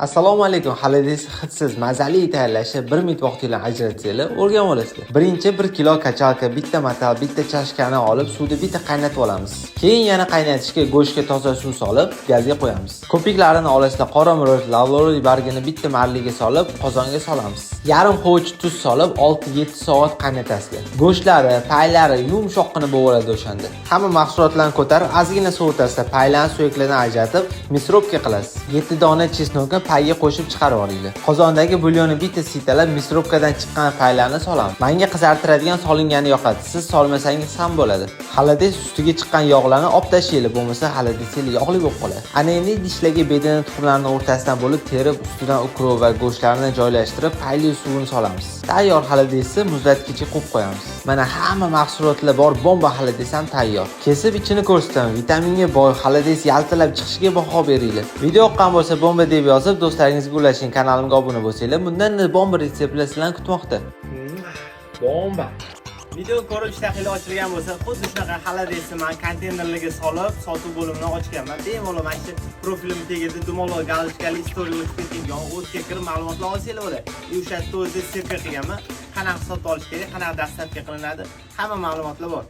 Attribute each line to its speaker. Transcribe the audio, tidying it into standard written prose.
Speaker 1: Assalomu alaykum. Xaladesi hidsiz mazali tayyorlashni 1 minut vaqtingizni ajratsanglar o'rganib olasizlar. Birinchi 1 kilo kachalka, bitta matal, bitta chashkani olib suvda bitta qaynatib olamiz. Keyin yana qaynatishga go'shtga toza suv solib gazga qo'yamiz. Ko'piklarini olasizlar qora murch, lavloriy bargini bitta marliga solib qozonga solamiz. Yarim ho'ch tuz solib 6-7 soat qaynatasizlar. Go'shtlari, paylari yumshoqqina bo'ladi o'shanda. Hamma mahsulotlarni ko'tarib ozgina sovutasizlar. Paylarni suyaklardan ajratib misrovka qilasiz. 7 dona chesnokni payga qo'shib chiqarib olinglar. Qozondagi bulyonni bitta sitalab misrovkadan chiqqan paylarni solamiz. Menga qizartiradigan solingani yoqadi. Siz solmasangiz ham bo'ladi. Xalades ustiga chiqqan yog'larni olib tashlaylik, bo'lmasa xalades yog'li bo'lib qoladi. Ana endi idishlarga bedana tuxumlarni o'rtasidan bo'lib terib, ustidan ukrov va go'shtlarni joylashtirib, payli suvini solamiz. Tayyor xaladesni muzlatgichga qo'yib qo'yamiz. Mana hamma mahsulotlar bor, bomba xalades ham tayyor. Kesib ichini ko'rsataman. Vitaminga boy xalades yaltilab chiqishiga baho beringlar. Video yoqqan bo'lsa bomba deb yozib, do'stlaringizga ulashing, kanalimga obuna bo'lsanglar, bundan bomba retseptlar sizlarni kutmoqda.
Speaker 2: Bomba. Video ko'rib ishtaxili ochilgan bo'lsa, xuddi shunaqa xaladesni men konteynerlarga solib, sotuv bo'limini ochganman. Bemalol mana shu profilimga tegadi, dumaloq galishkali story o'tib ketgan, o'tga kirib ma'lumotlar olsanglar bo'ladi. O'sha yerda o'zi sirka qilganman. Qanaqa sotib olish kerak, qanaqa dastavka qilinadi, hamma ma'lumotlar bor.